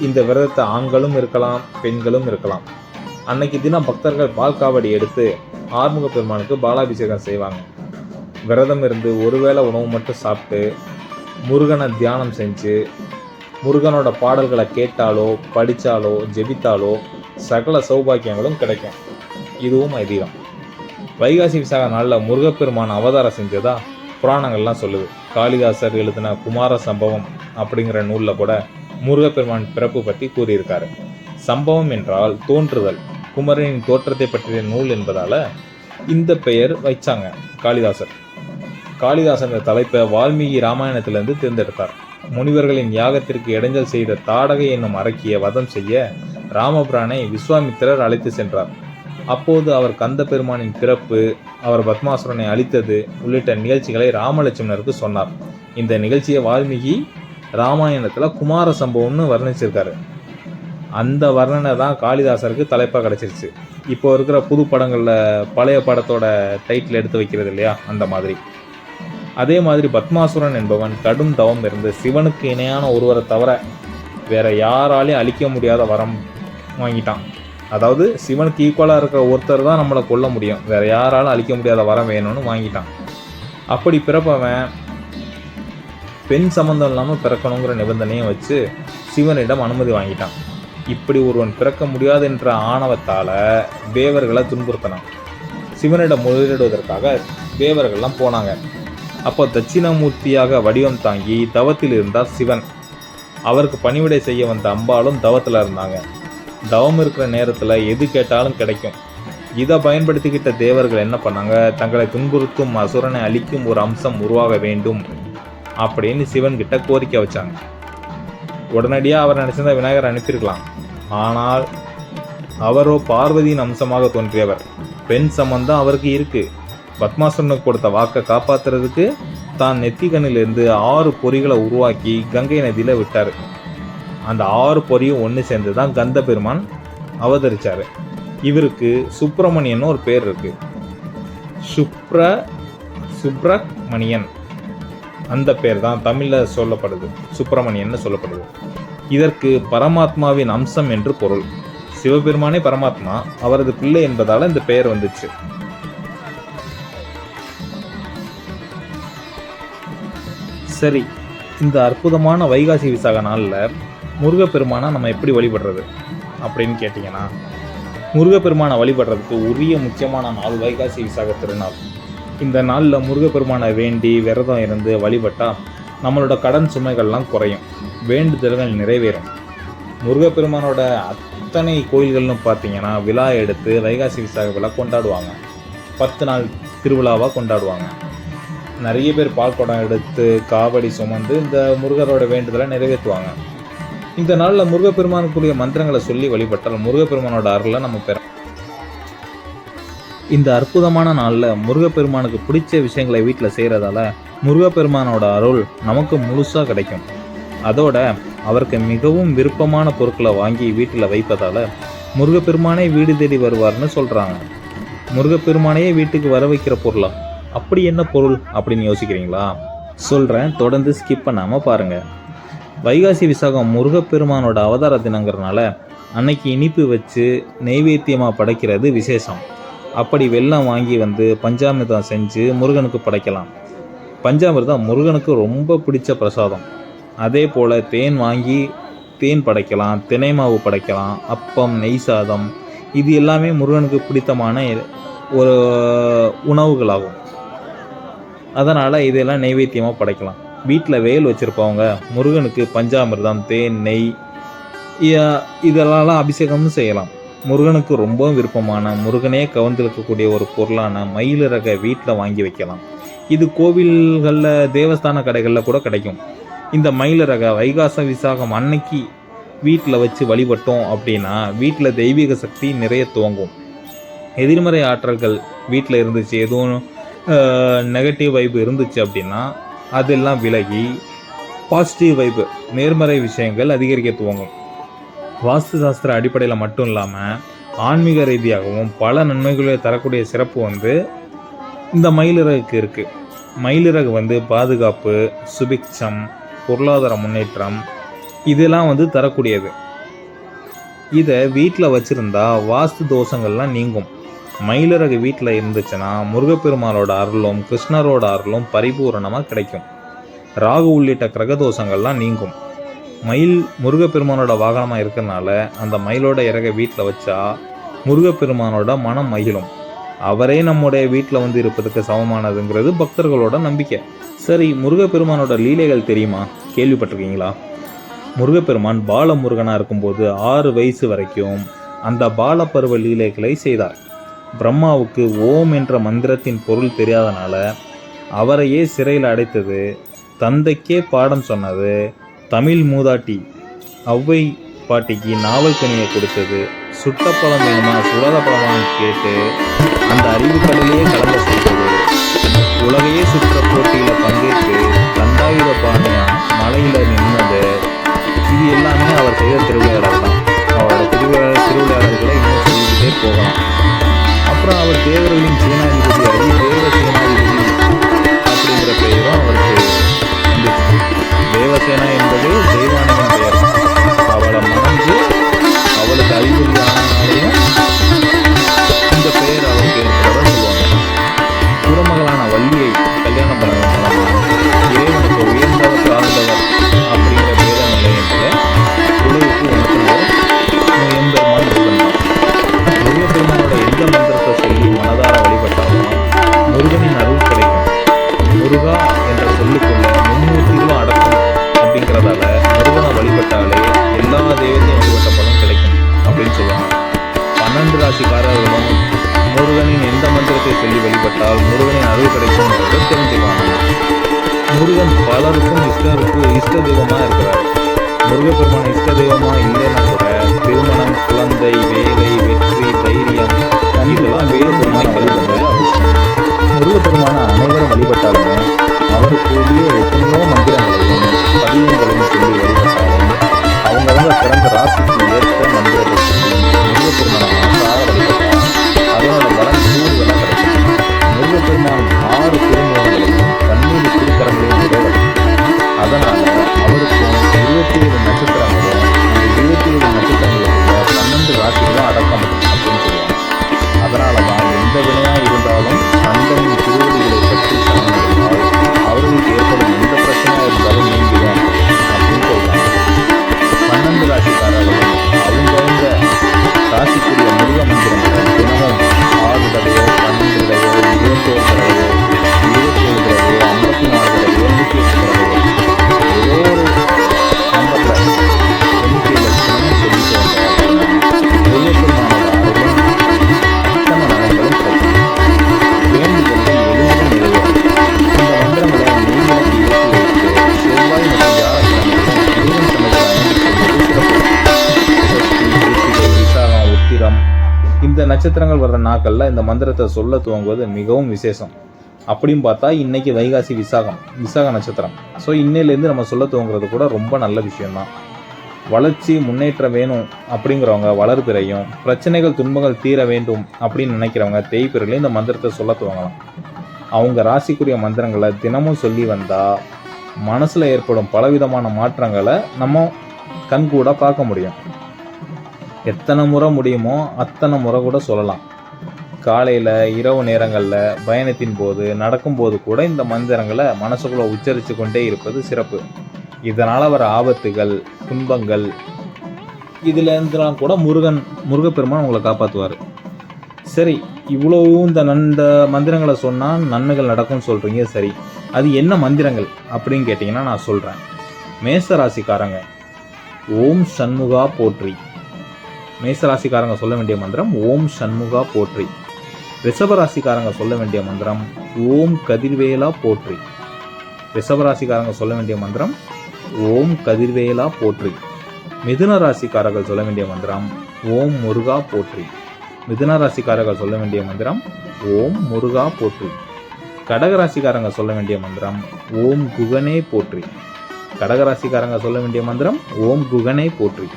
Speaker 1: இந்த விரதத்தை ஆண்களும் இருக்கலாம், பெண்களும் இருக்கலாம். அன்னைக்கு தினம் பக்தர்கள் பால் காவடி எடுத்து ஆறுமுக பெருமானுக்கு பாலாபிஷேகம் செய்வாங்க. விரதம் இருந்து ஒருவேளை உணவு மட்டும் சாப்பிட்டு முருகனை தியானம் செஞ்சு முருகனோட பாடல்களை கேட்டாலோ படித்தாலோ ஜெபித்தாலோ சகல சௌபாக்கியங்களும் கிடைக்கும். இதுவும் ஐதீகம். வைகாசி விசாக நாளில் முருகப்பெருமான அவதாரம் செஞ்சதா புராணங்கள்லாம் சொல்லுது. காளிதாசர் எழுதின குமார சம்பவம் அப்படிங்கிற நூலில் கூட முருகப்பெருமான் பிறப்பு பற்றி கூறியிருக்காரு. சம்பவம் என்றால் தோன்றுதல், குமரனின் தோற்றத்தை பற்றிய நூல் என்பதால் இந்த பெயர் வைச்சாங்க காளிதாசர். காளிதாசன் இந்த தலைப்பை வால்மீகி ராமாயணத்திலிருந்து தேர்ந்தெடுத்தார். முனிவர்களின் யாகத்திற்கு இடைஞ்சல் செய்த தாடகை என்னும் அரக்கிய வதம் செய்ய ராமபிரானை விஸ்வாமித்திரர் அழைத்து சென்றார். அப்போது அவர் கந்த பெருமானின் பிறப்பு, அவர் பத்மாசுரனை அழித்தது உள்ளிட்ட நிகழ்ச்சிகளை ராமலட்சுமணருக்கு சொன்னார். இந்த நிகழ்ச்சியை வால்மீகி ராமாயணத்தில் குமார சம்பவம்னு வர்ணிச்சிருக்காரு. அந்த வர்ணனை தான் காளிதாசருக்கு தலைப்பாக கிடச்சிருச்சு. இப்போ இருக்கிற புது படங்களில் பழைய படத்தோட டைட்டில் எடுத்து வைக்கிறது இல்லையா, அந்த மாதிரி. அதே மாதிரி பத்மாசுரன் என்பவன் கடும் தவம் இருந்து சிவனுக்கு இணையான ஒருவரை தவிர வேற யாராலையும் அழிக்க முடியாத வரம் வாங்கிட்டான். அதாவது சிவனுக்கு ஈக்குவலாக இருக்கிற ஒருத்தர் தான் நம்மளை கொல்ல முடியும், வேற யாராலும் அழிக்க முடியாத வரம் வேணும்னு வாங்கிட்டான். அப்படி பிறப்பவன் பெண் சம்பந்தம் இல்லாமல் பிறக்கணுங்கிற நிபந்தனையை வச்சு சிவனிடம் அனுமதி வாங்கிட்டான். இப்படி ஒருவன் பிறக்க முடியாது என்ற ஆணவத்தால் தேவர்களை துன்புறுத்தினான். சிவனிடம் முறையிடுவதற்காக தேவர்கள்லாம் போனாங்க. அப்போ தட்சிணாமூர்த்தியாக வடிவம் தாங்கி தவத்தில் இருந்தார் சிவன். அவருக்கு பணிவிடை செய்ய வந்த அம்பாலும் தவத்தில் இருந்தாங்க. தவம் இருக்கிற நேரத்தில் எது கேட்டாலும் கிடைக்கும். இதை பயன்படுத்திக்கிட்ட தேவர்கள் என்ன பண்ணாங்க, தங்களை துன்புறுத்தும் அசுரனை அழிக்கும் ஒரு அம்சம் உருவாக வேண்டும் அப்படின்னு சிவன்கிட்ட கோரிக்கை வச்சாங்க. உடனடியாக அவர் நினச்சிருந்தா விநாயகர் அனுப்பியிருக்கலாம். ஆனால் அவரோ பார்வதியின் அம்சமாக தோன்றியவர். பெண் சம்பந்தம் அவருக்கு இருக்கு. பத்மாசுரனுக்கு கொடுத்த வாக்கை காப்பாற்றுறதுக்கு தான் நெத்திக்கண்ணிலிருந்து 6 பொறிகளை உருவாக்கி கங்கை நதியில் விட்டார். அந்த 6 பொறியும் ஒன்று சேர்ந்து தான் கந்த பெருமான் அவதரித்தார். இவருக்கு சுப்பிரமணியன் ஒரு பேர் இருக்கு. சுப்பிரமணியன் அந்த பேர் தான் தமிழில் சொல்லப்படுது, சுப்பிரமணியன்னு சொல்லப்படுது. இதற்கு பரமாத்மாவின் அம்சம் என்று பொருள். சிவபெருமானே பரமாத்மா, அவரது பிள்ளை என்பதால் இந்த பெயர் வந்துச்சு. சரி, இந்த அற்புதமான வைகாசி விசாக நாளில் முருகப்பெருமானை நம்ம எப்படி வழிபடுறது அப்படின்னு கேட்டிங்கன்னா, முருகப்பெருமானை வழிபடுறதுக்கு உரிய முக்கியமான நாள் வைகாசி விசாக திருநாள். இந்த நாளில் முருகப்பெருமானை வேண்டி விரதம் இருந்து வழிபட்டால் நம்மளோட கடன் சுமைகள்லாம் குறையும், வேண்டுதல்கள் நிறைவேறும். முருகப்பெருமானோட அத்தனை கோயில்கள்னு பார்த்தீங்கன்னா விழா எடுத்து வைகாசி விசாக விழா கொண்டாடுவாங்க. 10 நாள் திருவிழாவாக கொண்டாடுவாங்க. நிறைய பேர் பால் குடம் எடுத்து காவடி சுமந்து இந்த முருகரோட வேண்டுதலை நிறைவேற்றுவாங்க. இந்த நாளில் முருகப்பெருமானுக்குரிய மந்திரங்களை சொல்லி வழிபட்டால் முருகப்பெருமானோட அருளை நம்ம பெறலாம். இந்த அற்புதமான நாளில் முருகப்பெருமானுக்கு பிடிச்ச விஷயங்களை வீட்டில் செய்கிறதால முருகப்பெருமானோட அருள் நமக்கு முழுசாக கிடைக்கும். அதோட அவருக்கு மிகவும் விருப்பமான பொருட்களை வாங்கி வீட்டில் வைப்பதால் முருகப்பெருமானே வீடு தேடி வருவார்னு சொல்கிறாங்க. முருகப்பெருமானையே வீட்டுக்கு வர வைக்கிற பொருளா? அப்படி என்ன பொருள் அப்படின்னு யோசிக்கிறீங்களா? சொல்கிறேன், தொடர்ந்து ஸ்கிப் பண்ணாமல் பாருங்கள். வைகாசி விசாகம் முருகப்பெருமானோட அவதார தினங்கிறனால அன்னைக்கு இனிப்பு வச்சு நெய்வேத்தியமாக படைக்கிறது விசேஷம். அப்படி வெல்லம் வாங்கி வந்து பஞ்சாமிர்தம் செஞ்சு முருகனுக்கு படைக்கலாம். பஞ்சாமிர்தம் முருகனுக்கு ரொம்ப பிடிச்ச பிரசாதம். அதே போல் தேன் வாங்கி தேன் படைக்கலாம், தினை மாவு படைக்கலாம், அப்பம், நெய் சாதம், இது எல்லாமே முருகனுக்கு பிடித்தமான ஒரு உணவுகளாகும். அதனால் இதெல்லாம் நெய்வேத்தியமாக படைக்கலாம். வீட்டில் வேல் வச்சுருப்பவங்க முருகனுக்கு பஞ்சாமிர்தம், தேன், நெய் இதெல்லாம் அபிஷேகம்னு செய்யலாம். முருகனுக்கு ரொம்பவும் விருப்பமான, முருகனே கவர்ந்திருக்கக்கூடிய ஒரு பொருளான மயிலிறகை வீட்டில் வாங்கி வைக்கலாம். இது கோவில்களில், தேவஸ்தான கடைகளில் கூட கிடைக்கும். இந்த மயிலிறகை வைகாச விசாகம் அன்னைக்கு வீட்டில் வச்சு வழிபட்டோம் அப்படின்னா வீட்டில் தெய்வீக சக்தி நிறைய துவங்கும். எதிர்மறை ஆற்றல்கள் வீட்டில் இருந்துச்சு, எதுவும் நெகட்டிவ் வைப்பு இருந்துச்சு அப்படின்னா அதெல்லாம் விலகி பாசிட்டிவ் வைப்பு, நேர்மறை விஷயங்கள் அதிகரிக்க துவங்கும். வாஸ்து சாஸ்திர அடிப்படையில் மட்டும் இல்லாமல் ஆன்மீக ரீதியாகவும் பல நன்மைகளை தரக்கூடிய சிறப்பு இந்த மயிலிறகுக்கு இருக்குது. மயிலிறகு பாதுகாப்பு, சுபிக்ஷம், பொருளாதார முன்னேற்றம் இதெல்லாம் தரக்கூடியது. இதை வீட்டில் வச்சுருந்தா வாஸ்து தோஷங்கள்லாம் நீங்கும். மயிலிறகு வீட்டில் இருந்துச்சுன்னா முருகப்பெருமானோட அருளும் கிருஷ்ணரோட அருளும் பரிபூரணமாக கிடைக்கும். ராகு உள்ளிட்ட கிரகதோஷங்கள்லாம் நீங்கும். மயில் முருகப்பெருமானோட வாகனமாக இருக்கிறதுனால அந்த மயிலோட இறகை வீட்டில் வச்சா முருகப்பெருமானோட மனம் மகிழும். அவரே நம்முடைய வீட்டில் இருப்பதுக்கு சமமானதுங்கிறது பக்தர்களோட நம்பிக்கை. சரி, முருகப்பெருமானோட லீலைகள் தெரியுமா? கேள்விப்பட்டிருக்கீங்களா? முருகப்பெருமான் பாலமுருகனாக இருக்கும்போது 6 வயசு வரைக்கும் அந்த பாலப்பருவ லீலைகளை செய்தார். பிரம்மாவுக்கு ஓம் என்ற மந்திரத்தின் பொருள் தெரியாதனால அவரையே சிறையில் அடைத்தது, தந்தைக்கே பாடம் சொன்னது, தமிழ் மூதாட்டி ஔவை பாட்டிக்கு நாவல் கனியை கொடுத்தது, சுட்டப்பழம் வேணுமா சுடாத பழமானு கேட்டு அந்த அறிவுக்கடலையே கலந்த செய்தது, உலகையே சுற்ற போட்டியில் பங்கேற்று தந்தா தண்டாயுத பாணியான் மலையில நின்னது, இது எல்லாமே அவர் செய்த திருவிளையாடல் தான். அவரோட திருவிளையாடல்களை இன்னும் சொல்லிக்கிட்டே போகலாம். அப்புறம் அவர் தேவர்களின் சேனாதிபதியாகி தேவ சேனாதிபதி அப்படிங்கிற பெயரும் அவருக்கு வந்துச்சு. தேவசேனா என்பது தெய்வானியின் பெயர். அவளை மணந்து அவளுக்கு அறிகுறியானாலையும் இந்த பெயர் அவருக்கு இருக்கிறதா சொல்லுவாங்க. குரமகளான வள்ளியை கல்யாணம் பண்ண இறைவனுக்கு உயர்ந்தவர் தாழ்ந்தவர் அப்படிங்கிற பேர நிலையத்தில் உலகுக்கு உணர்த்துவர் எம்பெருமான் முருகன். முருகப்பெருமானோட எந்த மந்திரத்தை சொல்லி மனதார வழிபட்டாலும் முருகனின் அருள் கிடைக்கும். முருகா என்ற சொல்லுக்குள்ள முன்னூற்றிலும் அடக்கும் அப்படிங்கிறதால முருகனை வழிபட்டாலே எல்லா தெய்வத்தையும் வழிபட்ட பலன் கிடைக்கும் அப்படின்னு சொல்லுவாங்க. 12 ராசிக்காரர்களும் முருகனின் எந்த மந்திரத்தை சொல்லி வழிபட்டால் முருகனின் அருள் கிடைக்கும் என்பதை தெரிஞ்சுக்குவாங்க. முருகன் பலருக்கும் இஷ்ட தெய்வமாக இருக்கிறார். முருகப்பெருமான இஷ்ட தெய்வமாக இல்லைன்னா கூட திருமணம், குழந்தை, வேலை, வெற்றி, தைரியம் இதெல்லாம் வேறுபெருமானை வழிபடுறது அவசியம். முருகப்பெருமான அனைவரும் வழிபட்டாலுமே அவருக்குரிய எத்தனையோ மந்திரங்களையும் பதியங்களையும் சொல்லி வழிபட்டாலும் அவங்கவங்க பிறந்த ராசிக்கு ஏற்ற மந்திரத்தை சொல்லி முருகப்பெருமான மனசார வழிபட்டால் அதனோட பலன் கூடுதலாக கிடைக்கும். முருகப்பெருமான் 6 திருமுகங்களையும் 12 திருக்கரங்களையும் உடையவர். அதனால அவருக்கும் 27 நட்சத்திரங்களும் அந்த 27 நட்சத்திரங்களுக்குள்ள 12 ராசிகளும் அடக்கம் அப்படின்னு சொல்லுவாங்க. அதனால தான் எந்த வினையாக இருந்தாலும் கந்தனின் திருவடிகளை பற்றி சரணடைந்தால் அவர்களுக்கு ஏற்படும் எந்த பிரச்சனையாக இருந்தாலும் நீங்கிடும் அப்படின்னு சொல்றாங்க. 12 ராசிக்காரர்களும் அவங்க ராசிக்குரிய முருக மந்திரங்களை தினமும் 6 தடவையோ 12 தடவையோ 21 தடவையோ 27 தடவையோ 54 தடவையோ 108 தடவையோ ஏதோ ஒரு நம்பர்ல எண்ணிக்கையில் தினமும் சொல்லிட்டு வந்தால் முருகப்பெருமானோட அருளும் அத்தனை நலன்களும் கிடைக்கும். வேண்டுதல்கள் எளிதில் நிறைவேறும். இந்த மந்திரங்களை நீங்களுக்கு ஏற்றி வைத்து செவ்வாய் மற்றும் வியாழக்கிழமையும் முருகன் சன்னதியில் சிறப்பு. விசாகம், உத்திரம் இந்த நட்சத்திரங்கள் வர்ற நாட்களில் இந்த மந்திரத்தை சொல்ல துவங்குவது மிகவும் விசேஷம். அப்படின்னு பார்த்தா இன்னைக்கு வைகாசி விசாக நட்சத்திரம். ஸோ இன்னையிலேருந்து நம்ம சொல்ல துவங்குறது கூட ரொம்ப நல்ல விஷயம்தான். வளர்ச்சி முன்னேற்றம் வேணும் அப்படிங்கிறவங்க வளர்பிறையும், பிரச்சனைகள் துன்பங்கள் தீர வேண்டும் அப்படின்னு நினைக்கிறவங்க தேய்பிறையில இந்த மந்திரத்தை சொல்ல துவங்கலாம். அவங்க ராசிக்குரிய மந்திரங்களை தினமும் சொல்லி வந்தால் மனசில் ஏற்படும் பலவிதமான மாற்றங்களை நம்ம கண்கூட பார்க்க முடியும். எத்தனை முறை முடியுமோ அத்தனை முறை கூட சொல்லலாம். காலையில், இரவு நேரங்களில், பயணத்தின் போது, நடக்கும்போது கூட இந்த மந்திரங்களை மனசுக்குள்ளே உச்சரித்து கொண்டே இருப்பது சிறப்பு. இதனால் வர ஆபத்துகள், துன்பங்கள் இதுலேருந்துலாம் கூட முருகப்பெருமான் உங்களை காப்பாற்றுவார். சரி, இவ்வளவும் இந்த மந்திரங்களை சொன்னால் நன்மைகள் நடக்கும்னு சொல்கிறீங்க. சரி, அது என்ன மந்திரங்கள் அப்படின்னு கேட்டிங்கன்னா நான் சொல்கிறேன். மேசராசிக்காரங்க ஓம் சண்முகா போற்றி. மேசராசிக்காரங்க சொல்ல வேண்டிய மந்திரம் ஓம் சண்முகா போற்றி. ரிஷபராசிக்காரங்க சொல்ல வேண்டிய மந்திரம் ஓம் கதிர்வேலா போற்றி. ரிஷபராசிக்காரங்க சொல்ல வேண்டிய மந்திரம் ஓம் கதிர்வேலா போற்றி. மிதுன ராசிக்காரர்கள் சொல்ல வேண்டிய மந்திரம் ஓம் முருகா போற்றி. மிதுன ராசிக்காரர்கள் சொல்ல வேண்டிய மந்திரம் ஓம் முருகா போற்றி. கடகராசிக்காரங்க சொல்ல வேண்டிய மந்திரம் ஓம் குகனே போற்றி. கடகராசிக்காரங்க சொல்ல வேண்டிய மந்திரம் ஓம் குகனே போற்றி.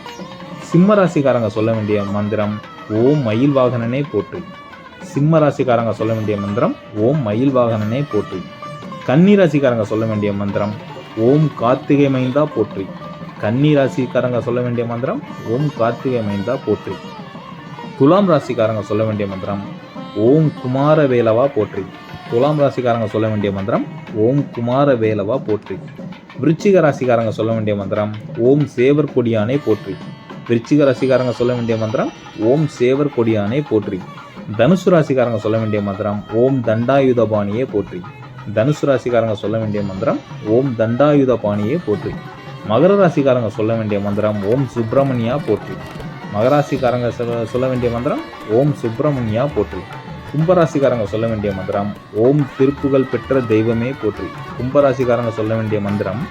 Speaker 1: சிம்ம ராசிக்காரங்க சொல்ல வேண்டிய மந்திரம் ஓம் மயில் வாகனனே போற்றி. சிம்ம ராசிக்காரங்க சொல்ல வேண்டிய மந்திரம் ஓம் மயில் வாகனனே போற்றி. கன்னி ராசிக்காரங்க சொல்ல வேண்டிய மந்திரம் ஓம் கார்த்திகை மைந்தா போற்றி. கன்னி ராசிக்காரங்க சொல்ல வேண்டிய மந்திரம் ஓம் கார்த்திகை மைந்தா போற்றி. துலாம் ராசிக்காரங்க சொல்ல வேண்டிய மந்திரம் ஓம் குமாரவேலவா போற்றி. துலாம் ராசிக்காரங்க சொல்ல வேண்டிய மந்திரம் ஓம் குமாரவேலவா போற்றி. விருச்சிக ராசிக்காரங்க சொல்ல வேண்டிய மந்திரம் ஓம் சேவர் கொடியானே போற்றி. விருச்சிக ராசிக்காரங்க சொல்ல வேண்டிய மந்திரம் ஓம் சேவர் கொடியானே போற்றி. தனுசு ராசிக்காரங்க சொல்ல வேண்டிய மந்திரம் ஓம் தண்டாயுதபாணியே போற்றி. தனுசு ராசிக்காரங்க சொல்ல வேண்டிய மந்திரம் ஓம் தண்டாயுதபாணியே போற்றி. மகர ராசிக்காரங்க சொல்ல வேண்டிய மந்திரம் ஓம் சுப்பிரமணியா போற்றி. மகராசிக்காரங்க சொல்ல வேண்டிய மந்திரம் ஓம் சுப்பிரமணியா போற்றி. கும்பராசிக்காரங்க சொல்ல வேண்டிய மந்திரம் ஓம் திருப்புகள் பெற்ற தெய்வமே போற்றி. கும்பராசிக்காரங்க சொல்ல வேண்டிய மந்திரம்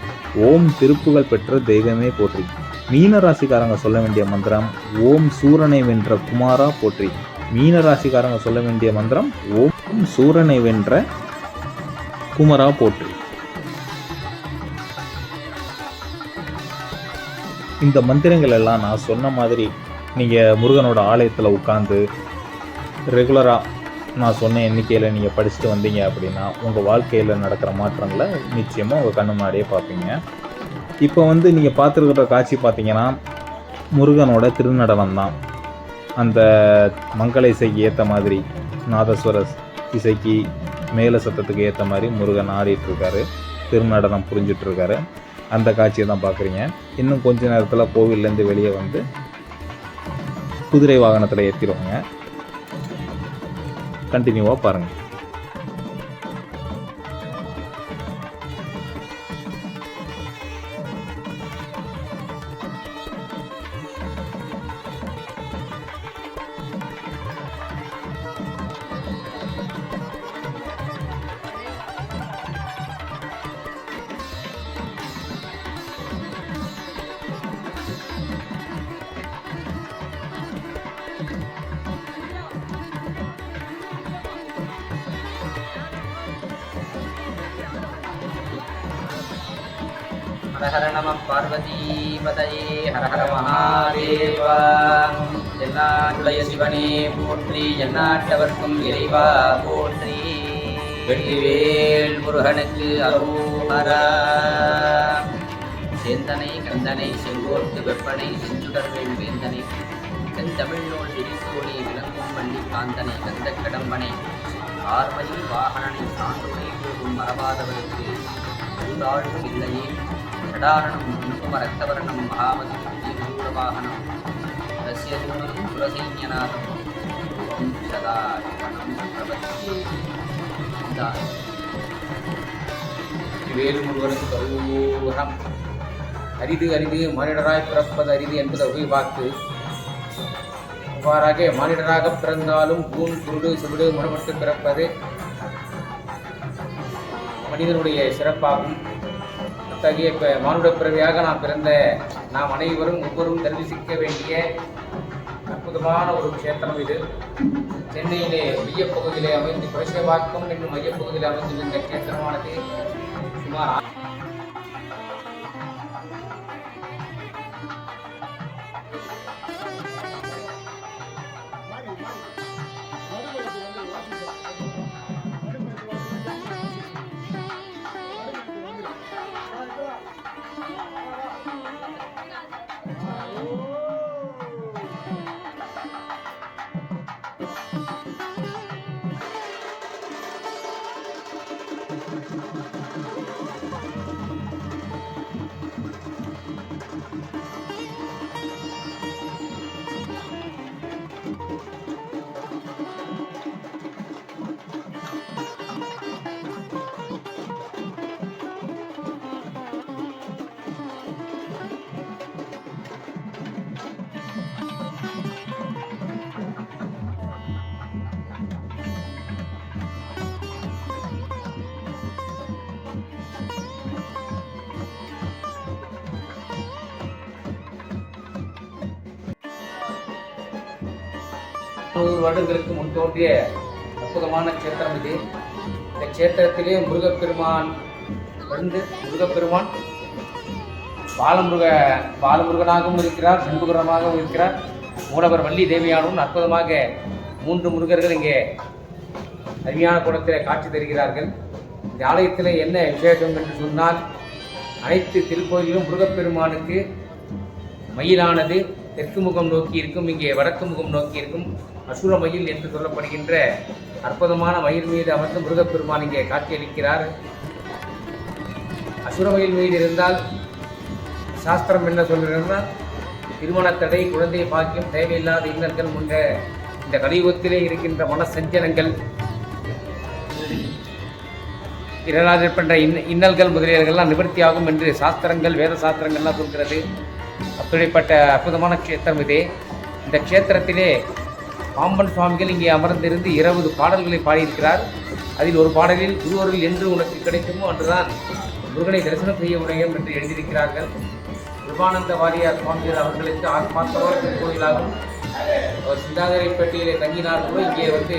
Speaker 1: ஓம் திருப்புகள் பெற்ற தெய்வமே போற்றி. மீன ராசிக்காரங்க சொல்ல வேண்டிய மந்திரம் ஓம் சூரனை வென்ற குமாரா போற்றி. மீன ராசிக்காரங்க சொல்ல வேண்டிய மந்திரம் ஓம் சூரனை வென்ற குமரா போற்றி. இந்த மந்திரங்கள் எல்லாம் நான் சொன்ன மாதிரி நீங்கள் முருகனோட ஆலயத்தில் உட்காந்து ரெகுலராக நான் சொன்ன எண்ணிக்கையில் நீங்கள் படிச்சுட்டு வந்தீங்க அப்படின்னா உங்கள் வாழ்க்கையில் நடக்கிற மாற்றங்களை நிச்சயமாக உங்கள் கண்ணு முன்னாடியே பார்ப்பீங்க. இப்போ வந்து நீங்கள் பார்த்துருக்கிற காட்சி பார்த்தீங்கன்னா முருகனோட திருநடனம் தான். அந்த மங்கள இசைக்கு ஏற்ற மாதிரி நாதஸ்வர இசைக்கு மேல சத்தத்துக்கு ஏற்ற மாதிரி முருகன் ஆடிட்டுருக்காரு, திருநடனம் புரிஞ்சிட்ருக்காரு. அந்த காட்சியை தான் பார்க்குறீங்க. இன்னும் கொஞ்ச நேரத்தில் கோவில்லேருந்து வெளியே வந்து குதிரை வாகனத்தில் ஏற்றிடுவாங்க. கண்டினியூவாக பாருங்கள்.
Speaker 3: ஹர ஹர நம பார்வதி பதயே ஹர ஹர மகாதேவ. என்னாட்டுடைய சிவனே போற்றி, எந்நாட்டவர்க்கும் இறைவா போற்றி. வெற்றிவேல் முருகனுக்கு அரோகரா. சேந்தனை கந்தனை செங்கோட்டு வெப்பனை செஞ்சுடர்வேல் வேந்தனை செந்தமிழ்நூல் விரிசோடி விளங்கும் வள்ளி காந்தனை கந்த கடம்பனை ஆர்மதி வாகனனை சான்றுடை போகும் மரபாதவருக்கு ஊராழ்வு இல்லையே ஷடாரணம் குங்கும ரக்தவர்ணம் மகாமதி வாகனம் ரஷ்யதூரம் சுரசைன்யநாதம் சதா பிரபத்தி.
Speaker 2: வேலுமுருகனுக்கு கௌரம். அரிது அரிது மானிடராய் பிறப்பது அரிது என்பது உபய வாக்கு. அவ்வாறாக மானிடராக பிறந்தாலும் கூன் குருடு சுருடு முடப்பட்டு பிறப்பது மனிதனுடைய சிறப்பாகும். அத்தகைய மானுட பிறவியாக நாம் பிறந்த நாம் அனைவரும் ஒவ்வொருவரும் தரிசிக்க வேண்டிய அற்புதமான ஒரு க்ஷேத்திரம் இது. சென்னையிலே மையப்பகுதியிலே அமைந்து புரட்சிவாக்கம் என்னும் மையப்பகுதியில் அமைந்துள்ள இந்த க்ஷேத்திரமானது சுமார் வருடங்களுக்கு முன் தோன்றிய அற்புதமான க்ஷேத்திரம் இது. இந்த க்ஷேத்திரத்திலே முருகப்பெருமான் பாலமுருகனாகவும் இருக்கிறார், சண்முகரமாகவும் இருக்கிறார். மூலவர் வள்ளி தேவியானவும் அற்புதமாக 3 முருகர்கள் இங்கே அருமையான கூடத்தில் காட்சி தருகிறார்கள். இந்த ஆலயத்தில் என்ன விசேஷம் என்று சொன்னால், அனைத்து திருக்கோயிலும் முருகப்பெருமானுக்கு மயிலானது தெற்கு முகம் நோக்கி இருக்கும், இங்கே வடக்கு முகம் நோக்கி இருக்கும். அசுர மயில் என்று சொல்லப்படுகின்ற அற்புதமான மயில் மீது அமர்ந்து முருகப்பெருமான் இங்கே காட்சியளிக்கிறார். அசுர மயில் மீது இருந்தால் சாஸ்திரம் என்ன சொல்கிறதுனா, திருமணத்தடை, குழந்தை பாக்கியம், தேவையில்லாத இன்னல்கள் முன்ற இந்த கலியுகத்திலே இருக்கின்ற மனசஞ்சலங்கள், இருளாதிருக்கின்ற இன்னல்கள் முதலியவர்கள்லாம் நிவர்த்தியாகும் என்று சாஸ்திரங்கள், வேத சாஸ்திரங்கள்லாம் சொல்கிறது. அப்படிப்பட்ட அற்புதமான க்ஷேத்திரம் இதே. இந்த க்ஷேத்திரத்திலே பாம்பன் சுவாமிகள் இங்கே அமர்ந்திருந்து 20 பாடல்களை பாடியிருக்கிறார். அதில் ஒரு பாடலில் குருவர்கள் என்று உனக்கு கிடைக்குமோ அன்றுதான் முருகனை தரிசனம் செய்ய முடியும் என்று எழுதியிருக்கிறார்கள். கிருபானந்த வாரியார் சுவாமிகள் அவர்களுக்கு ஆத்மார்த்தமான திருக்கோயிலாகும். அவர் சிந்தாதிரைப்பேட்டையிலே தங்கினார் கூட இங்கே வந்து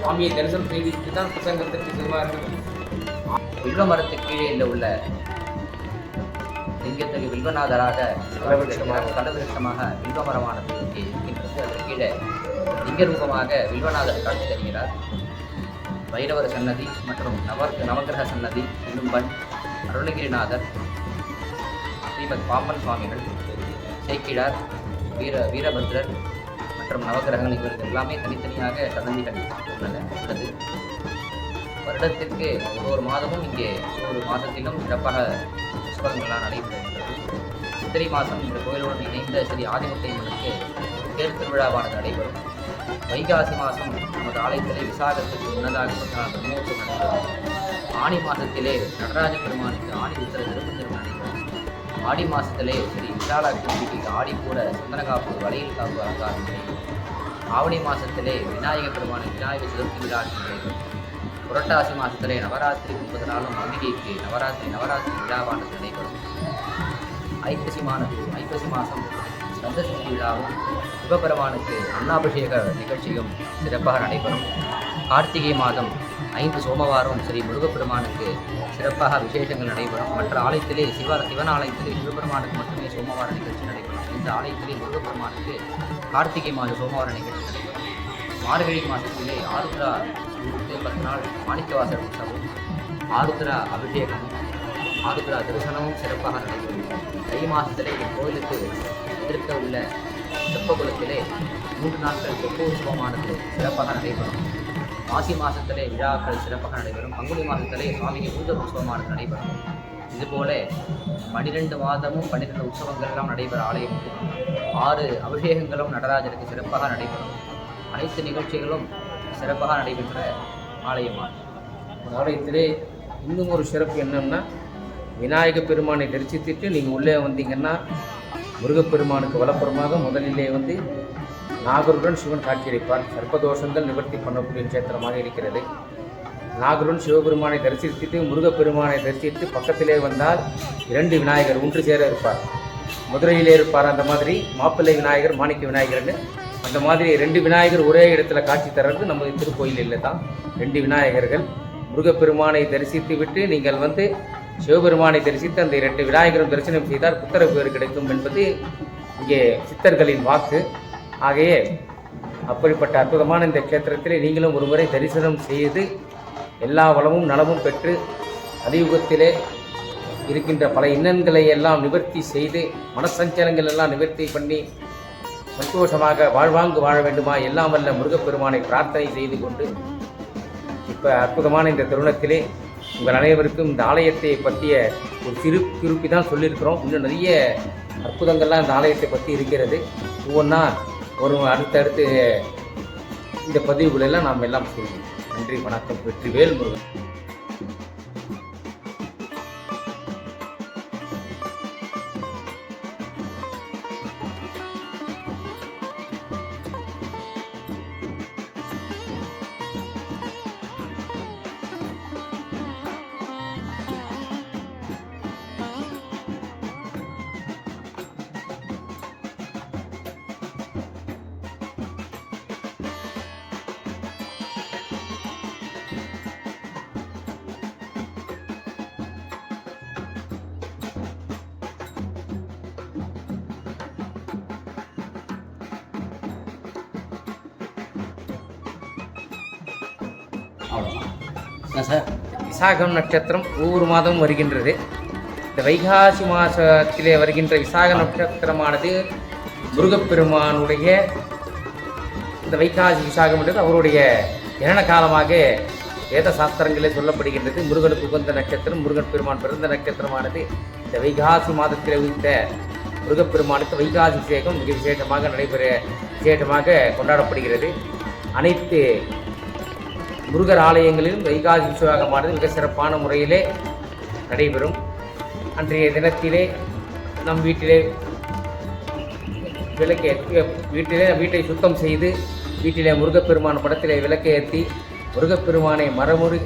Speaker 2: சுவாமியை தரிசனம் செய்துவிட்டு தான் பிரசங்கத்திற்கு செல்வார்கள்.
Speaker 3: வில்வ மரத்துக்கு கீழே உள்ள இங்கத்தகு வில்வநாதராக தலவிருஷமாக வில்வமரமானது இங்கே இருக்கின்றது. அதற்கு கீழே லிங்க ரூபமாக வில்வநாதர் காட்சி தருகிறார். பைரவர் சன்னதி மற்றும் நவகிரக சன்னதி, இலும்பன், அருணகிரிநாதர், ஸ்ரீமத் பாம்பன் சுவாமிகள், சேக்கிழார், வீரபத்ரர் மற்றும் நவகிரகங்கள் இவர்கள் எல்லாமே தனித்தனியாக சன்னதிகள் உள்ளது. வருடத்திற்கு ஒவ்வொரு மாதமும் இங்கே ஒவ்வொரு மாதத்திலும் சிறப்பாக உற்சவங்கள்லாம் நடைபெறுகின்றது. சித்திரை மாதம் இந்த கோயிலுடன் இணைந்த ஸ்ரீ ஆதிமுத்தையனுக்கு தேர் திருவிழாவானது நடைபெறும். வைகாசி மாதம் நமது ஆலயத்திலே விசாகத்துக்கு முன்னதாக பிரம்மோற்சவம் நடைபெறும். ஆனி மாதத்திலே நடராஜ பெருமானுக்கு ஆடி உத்தர திருப்பதிரம் நடைபெறும். ஆடி மாதத்திலே ஸ்ரீ விசாலாட்சிக்கு ஆடி கூட சந்தனகாப்பு வளையல் காப்பு அலங்காரம் நடைபெறும். ஆவணி மாதத்திலே விநாயகர் பெருமானுக்கு விநாயகர் சதுர்த்தி விழா நடைபெறும். புரட்டாசி மாதத்திலே நவராத்திரி 9 நாளும் அம்பிகைக்கு நவராத்திரி விழாவானது நடைபெறும். ஐப்பசி மாதம் சந்தசஷ்டி விழாவும் சிவபெருமானுக்கு அன்னாபிஷேக நிகழ்ச்சியும் சிறப்பாக நடைபெறும். கார்த்திகை மாதம் 5 சோமவாரம் ஸ்ரீ முருகப்பெருமானுக்கு சிறப்பாக விசேஷங்கள் நடைபெறும். மற்ற ஆலயத்திலே சிவன் ஆலயத்திலே சிவபெருமானுக்கு மட்டுமே சோமவார நிகழ்ச்சி நடைபெறும். இந்த ஆலயத்திலே முருகப்பெருமானுக்கு கார்த்திகை மாத சோமவார நிகழ்ச்சி நடைபெறும். மார்கழி மாதத்திலே ஆருத்ரா 10 நாள் மாணிக்கவாசர் உற்சவம், ஆருத்ரா அபிஷேகமும் ஆருத்ரா தரிசனமும் சிறப்பாக நடைபெறும். தை மாதத்திலே கோயிலுக்கு எதிர்க்க உள்ள தெப்பகுளத்திலே 3 நாட்கள் தெப்ப உற்சவமானது சிறப்பாக நடைபெறும். மாசி மாதத்திலே விழாக்கள் சிறப்பாக நடைபெறும். பங்குனி மாதத்திலே சுவாமிக்கு பூஜை உற்சவமானது நடைபெறும். இதுபோல 12 மாதமும் 12 உற்சவங்கள்லாம் நடைபெற ஆலயம் 6 அபிஷேகங்களும் நடராஜருக்கு சிறப்பாக நடைபெறும். அனைத்து நிகழ்ச்சிகளும் சிறப்பாக நடைபெற்ற ஆலயமாகும்.
Speaker 2: ஆலயத்திலே இன்னும் ஒரு சிறப்பு என்னன்னா, விநாயகர் பெருமானை தரிசித்துட்டு நீங்கள் உள்ளே வந்தீங்கன்னா முருகப்பெருமானுக்கு வலப்புறமாக முதலிலே நாகருடன் சிவன் காட்சியளிப்பார். சர்ப்பதோஷங்கள் நிவர்த்தி பண்ணக்கூடிய கஷேத்திரமாக இருக்கிறது. நாகருடன் சிவபெருமானை தரிசித்துட்டு முருகப்பெருமானை தரிசித்து பக்கத்திலே வந்தால் 2 விநாயகர் ஒன்று சேர இருப்பார். மதுரையிலே இருப்பார். அந்த மாதிரி மாப்பிள்ளை விநாயகர், மாணிக்க விநாயகர்னு அந்த மாதிரி 2 விநாயகர் ஒரே இடத்துல காட்சி தர்றது நமது திருக்கோயிலில் தான். 2 விநாயகர்கள். முருகப்பெருமானை தரிசித்து விட்டு நீங்கள் சிவபெருமானை தரிசித்து அந்த 2 விநாயகரும் தரிசனம் செய்தால் புத்திர பேறு கிடைக்கும் என்பது இங்கே சித்தர்களின் வாக்கு. ஆகையே அப்படிப்பட்ட அற்புதமான இந்த க்ஷேத்திரத்திலே நீங்களும் ஒரு முறை தரிசனம் செய்து எல்லா வளமும் நலமும் பெற்று கலியுகத்திலே இருக்கின்ற பல இன்னல்களை எல்லாம் நிவர்த்தி செய்து மனசஞ்சலங்கள் எல்லாம் நிவர்த்தி பண்ணி சந்தோஷமாக வாழ்வாங்கு வாழ வேண்டுமா எல்லாம் வல்ல முருகப்பெருமானை பிரார்த்தனை செய்து கொண்டு இப்போ அற்புதமான இந்த தருணத்திலே உங்கள் அனைவருக்கும் இந்த ஆலயத்தை பற்றிய ஒரு திருப்பி தான் சொல்லியிருக்கிறோம். இன்னும் நிறைய அற்புதங்கள்லாம் இந்த ஆலயத்தை பற்றி இருக்கிறது. ஒவ்வொன்றா அடுத்தடுத்து இந்த பதிவுகளெல்லாம் நாம் எல்லாம் சொல்லுவோம். நன்றி, வணக்கம். வெற்றிவேல் முருகன். விசாகம் நட்சத்திரம் ஒவ்வொரு மாதமும் வருகின்றது. இந்த வைகாசி மாதத்திலே வருகின்ற விசாக நட்சத்திரமானது முருகப்பெருமானுடைய இந்த வைகாசி விசாகம் என்றது அவருடைய ஜனன காலமாக வேத சாஸ்திரங்களே சொல்லப்படுகின்றது. முருகனுக்கு உகந்த நட்சத்திரம், முருகன் பெருமான் பிறந்த நட்சத்திரமானது இந்த வைகாசி மாதத்தில் உதித்த முருகப்பெருமானுக்கு வைகாசி விசேகம் மிக விசேஷமாக கொண்டாடப்படுகிறது. அனைத்து முருகர் ஆலயங்களிலும் வைகாசி விசாகமானது மிக சிறப்பான முறையிலே நடைபெறும். அன்றைய தினத்திலே நம் வீட்டிலே வீட்டை சுத்தம் செய்து வீட்டிலே முருகப்பெருமான் படத்திலே விளக்கை ஏற்றி முருகப்பெருமானை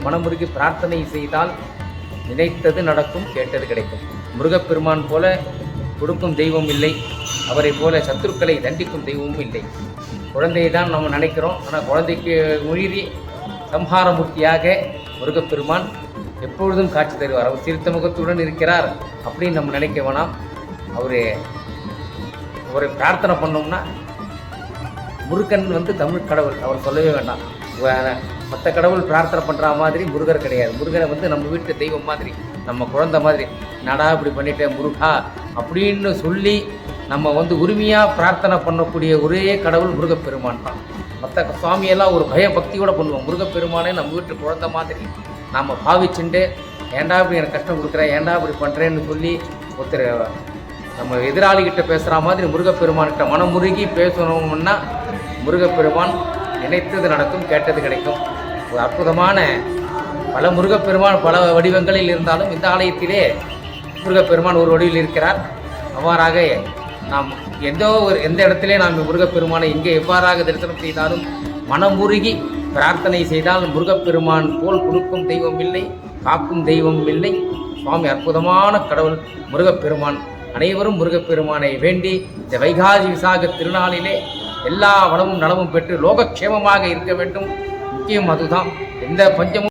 Speaker 2: மனமுருகி பிரார்த்தனை செய்தால் நினைத்தது நடக்கும், கேட்டது கிடைக்கும். முருகப்பெருமான் போல கொடுக்கும் தெய்வம் இல்லை, அவரை போல சத்துருக்களை தண்டிக்கும் தெய்வமும் இல்லை. குழந்தையை தான் நம்ம நினைக்கிறோம், ஆனால் குழந்தைக்கு மீறி சம்ஹாரமூர்த்தியாக முருகப்பெருமான் எப்பொழுதும் காட்சி தருவார். அவர் சிரித்த முகத்துடன் இருக்கிறார் அப்படின்னு நம்ம நினைக்க வேணாம். அவரை பிரார்த்தனை பண்ணோம்னா, முருகன் வந்து தமிழ் கடவுள், அவர் சொல்லவே வேண்டாம். மற்ற கடவுள் பிரார்த்தனை பண்ணுற மாதிரி முருகர் கிடையாது. முருகனை வந்து நம்ம வீட்டு தெய்வம் மாதிரி, நம்ம குழந்தை மாதிரி, நடா இப்படி பண்ணிட்டேன் முருகா அப்படின்னு சொல்லி நம்ம வந்து உரிமையாக பிரார்த்தனை பண்ணக்கூடிய ஒரே கடவுள் முருகப்பெருமான் தான். மற்ற சுவாமியெல்லாம் ஒரு பயபக்தியோடு பண்ணுவோம். முருகப்பெருமானே நம்ம வீட்டு குழந்தை மாதிரி நாம் பாவிச்சுட்டு, ஏன்டா இப்படி எனக்கு கஷ்டம் கொடுக்குற, ஏன்டா இப்படி பண்ணுறேன்னு சொல்லி ஒருத்தர் நம்ம எதிராளிகிட்ட பேசுகிற மாதிரி முருகப்பெருமான்கிட்ட மனமுருகி பேசணும்னா முருகப்பெருமான் நினைத்தது நடக்கும், கேட்டது கிடைக்கும். ஒரு அற்புதமான பல முருகப்பெருமான் பல வடிவங்களில் இருந்தாலும் இந்த ஆலயத்திலே முருகப்பெருமான் ஒரு வடிவில் இருக்கிறார். அவ்வாறாக நாம் எந்த இடத்திலே நாம் முருகப்பெருமானை எங்கே எவ்வாறாக தரிசனம் செய்தாலும் மனமுருகி பிரார்த்தனை செய்தால் முருகப்பெருமான் போல் கொடுக்கும் தெய்வம் இல்லை, காக்கும் தெய்வம் இல்லை. சுவாமி அற்புதமான கடவுள் முருகப்பெருமான். அனைவரும் முருகப்பெருமானை வேண்டி இந்த வைகாசி விசாக திருநாளிலே எல்லா வளமும் நலமும் பெற்று லோகக்ஷேமமாக இருக்க வேண்டும். முக்கியம் அதுதான். எந்த பஞ்சமும்